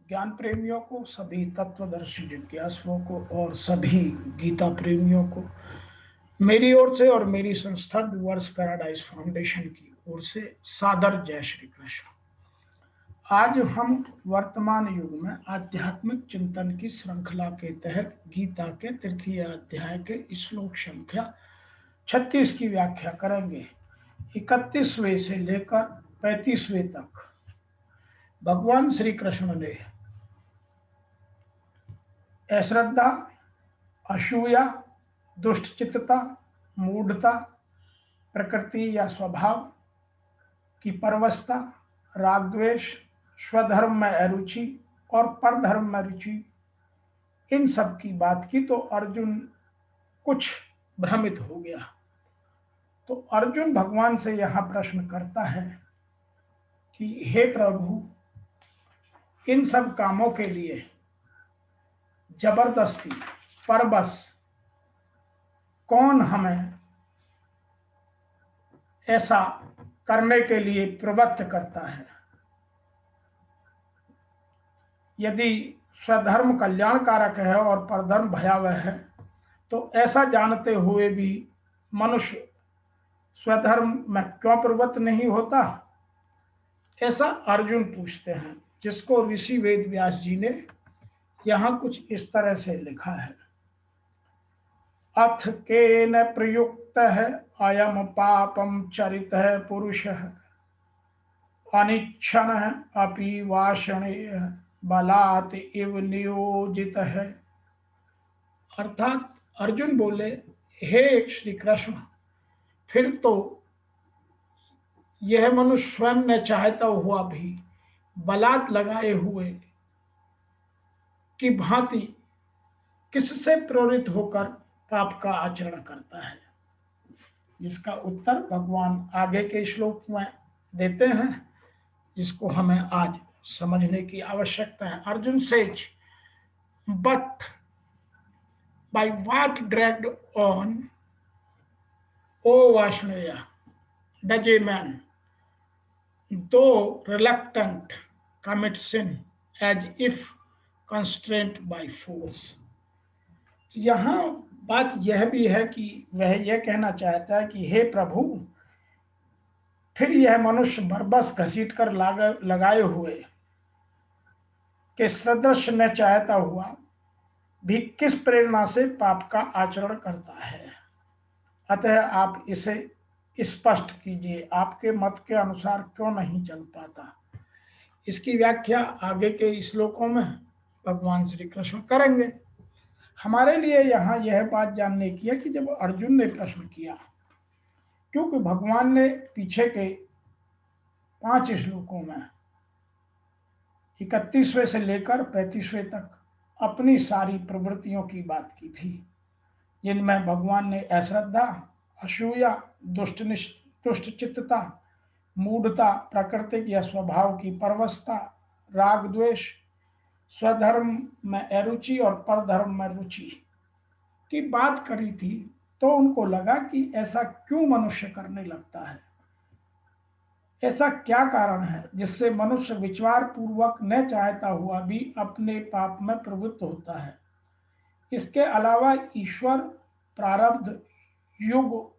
ज्ञान प्रेमियों को, सभी तत्वदर्शी जिज्ञासुओं को और सभी गीता प्रेमियों को मेरी ओर से और मेरी संस्था डूअर्स पैराडाइज फाउंडेशन की ओर से सादर जय श्री कृष्ण। आज हम वर्तमान युग में आध्यात्मिक चिंतन की श्रृंखला के तहत गीता के तृतीय अध्याय के श्लोक संख्या 36 की व्याख्या करेंगे। 31वें से लेकर 35वें तक भगवान श्री कृष्ण ने अश्रद्धा, असूया, दुष्टचित्तता, मूढ़ता, प्रकृति या स्वभाव की परवशता, राग द्वेष, स्वधर्म में अरुचि और परधर्म में रुचि, इन सब की बात की तो अर्जुन कुछ भ्रमित हो गया। तो अर्जुन भगवान से यह प्रश्न करता है कि हे प्रभु, इन सब कामों के लिए जबरदस्ती परबस कौन हमें ऐसा करने के लिए प्रवृत्त करता है? यदि स्वधर्म कल्याणकारक है और परधर्म भयावह है, तो ऐसा जानते हुए भी मनुष्य स्वधर्म में क्यों प्रवृत्त नहीं होता? ऐसा अर्जुन पूछते हैं, जिसको ऋषि वेद व्यास जी ने यहाँ कुछ इस तरह से लिखा है। अथ केन प्रयुक्त है अयम पापम चरित है पुरुष अनिच्छन अपि वाषणेय बलात् इव नियोजित है। अर्थात अर्जुन बोले, हे श्री कृष्ण, फिर तो यह मनुष्य स्वयं न चाहता हुआ भी बलात् लगाए हुए की भांति किससे प्रेरित होकर पाप का आचरण करता है? जिसका उत्तर भगवान आगे के श्लोक में देते हैं, जिसको हमें आज समझने की आवश्यकता है। Arjun says, but by what dragged on, O Vaishnav, does a man, though reluctant, commit sin as if constrained by force? यहाँ बात यह भी है कि वह यह कहना चाहता है कि हे प्रभु, फिर यह मनुष्य बरबस घसीट कर लगाए हुए के सदृश न चाहता हुआ भी किस प्रेरणा से पाप का आचरण करता है? अतः आप इसे स्पष्ट कीजिए, आपके मत के अनुसार क्यों नहीं चल पाता? इसकी व्याख्या आगे के श्लोकों में भगवान श्री कृष्ण करेंगे। हमारे लिए यहाँ यह बात जानने की है कि जब अर्जुन ने प्रश्न किया, क्योंकि भगवान ने पीछे के 5 श्लोकों में 31वें से लेकर 35वें तक अपनी सारी प्रवृत्तियों की बात की थी, जिनमें भगवान ने अश्रद्धा, असूया, दुष्टचित्तता, मूढ़ता, प्राकृतिक या स्वभाव की परवशता, राग द्वेष, स्वधर्म में अरुचि और परधर्म में रुचि की बात करी थी। तो उनको लगा कि ऐसा क्यों मनुष्य करने लगता है, ऐसा क्या कारण है जिससे मनुष्य विचार पूर्वक न चाहता हुआ भी अपने पाप में प्रवृत्त होता है। इसके अलावा ईश्वर, प्रारब्ध, युग,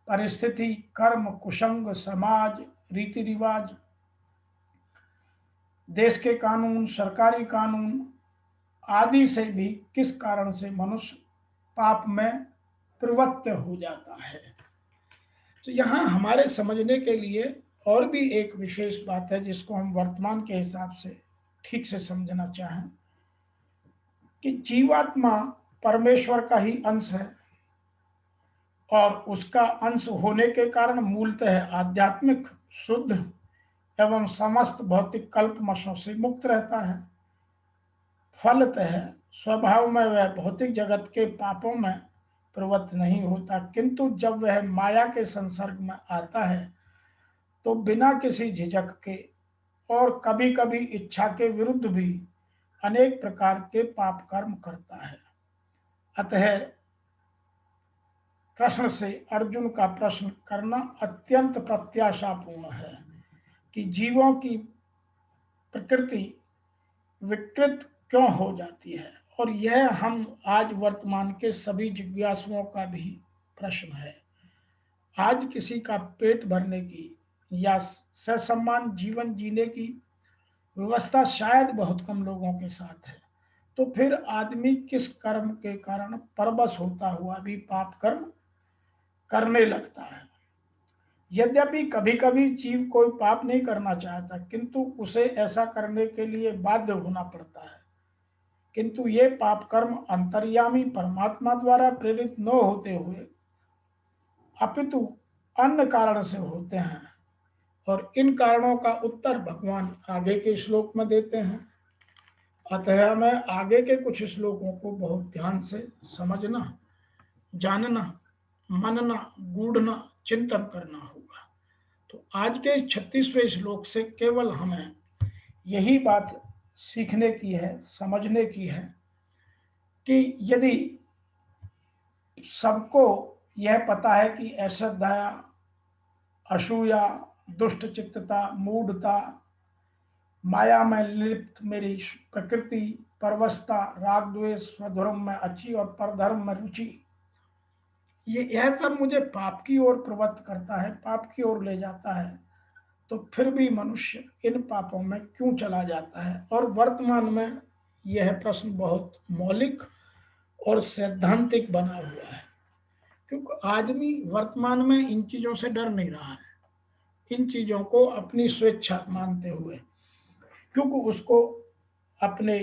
परिस्थिति, कर्म, कुसंग, समाज, रीति रिवाज, देश के कानून, सरकारी कानून आदि से भी किस कारण से मनुष्य पाप में प्रवृत्त हो जाता है। तो यहाँ हमारे समझने के लिए और भी एक विशेष बात है, जिसको हम वर्तमान के हिसाब से ठीक से समझना चाहें, कि जीवात्मा परमेश्वर का ही अंश है और उसका अंश होने के कारण मूलतः आध्यात्मिक, शुद्ध एवं समस्त भौतिक कल्पमशों से मुक्त रहता है। फलतः स्वभाव में वह भौतिक जगत के पापों में प्रवृत्त नहीं होता, किंतु जब वह माया के संसर्ग में आता है तो बिना किसी झिझक के और कभी कभी इच्छा के विरुद्ध भी अनेक प्रकार के पाप कर्म करता है। अतः कृष्ण से अर्जुन का प्रश्न करना अत्यंत प्रत्याशापूर्ण है कि जीवों की प्रकृति विकृत क्यों हो जाती है, और यह हम आज वर्तमान के सभी जिज्ञासुओं का भी प्रश्न है। आज किसी का पेट भरने की या ससम्मान जीवन जीने की व्यवस्था शायद बहुत कम लोगों के साथ है, तो फिर आदमी किस कर्म के कारण परवश होता हुआ भी पाप कर्म करने लगता है। यद्यपि कभी कभी जीव कोई पाप नहीं करना चाहता, किंतु उसे ऐसा करने के लिए बाध्य होना पड़ता है। किंतु ये पाप कर्म अंतर्यामी परमात्मा द्वारा प्रेरित न होते हुए अपितु अन्य कारण से होते हैं, और इन कारणों का उत्तर भगवान आगे के श्लोक में देते हैं। अतः मैं आगे के कुछ श्लोकों को बहुत ध्यान से समझना, जानना, मनना, गूढ़ना, चिंतन करना होगा। तो आज के 36वें श्लोक से केवल हमें यही बात सीखने की है, समझने की है कि यदि सबको यह पता है कि अश्रद्धा, असूया, दुष्ट चित्तता, मूढ़ता, माया में लिप्त मेरी प्रकृति, परवशता, राग द्वेष, स्वधर्म में अच्छी और परधर्म में रुचि, यह सब मुझे पाप की ओर प्रवृत्त करता है, पाप की ओर ले जाता है, तो फिर भी मनुष्य इन पापों में क्यों चला जाता है। और वर्तमान में यह प्रश्न बहुत मौलिक और सैद्धांतिक बना हुआ है, क्योंकि आदमी वर्तमान में इन चीजों से डर नहीं रहा है, इन चीजों को अपनी स्वेच्छा मानते हुए, क्योंकि उसको अपने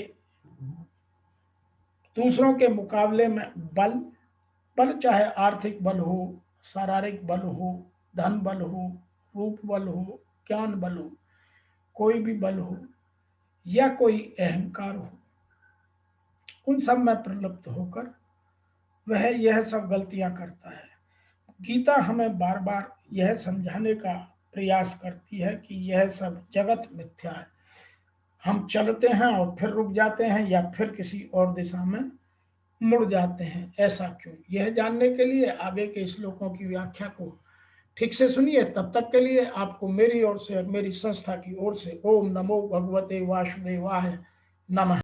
दूसरों के मुकाबले में बल चाहे आर्थिक बल हो, शारीरिक बल हो, धन बल हो, रूप बल हो, ज्ञान बल हो, कोई भी बल हो या कोई अहंकार हो, उन सब में प्रलुप्त होकर वह यह सब गलतियां करता है। गीता हमें बार बार यह समझाने का प्रयास करती है कि यह सब जगत मिथ्या है। हम चलते हैं और फिर रुक जाते हैं या फिर किसी और दिशा में मुड़ जाते हैं, ऐसा क्यों? यह जानने के लिए आगे के श्लोकों की व्याख्या को ठीक से सुनिए। तब तक के लिए आपको मेरी ओर से, मेरी संस्था की ओर से ओम नमो भगवते वासुदेवाय नमः।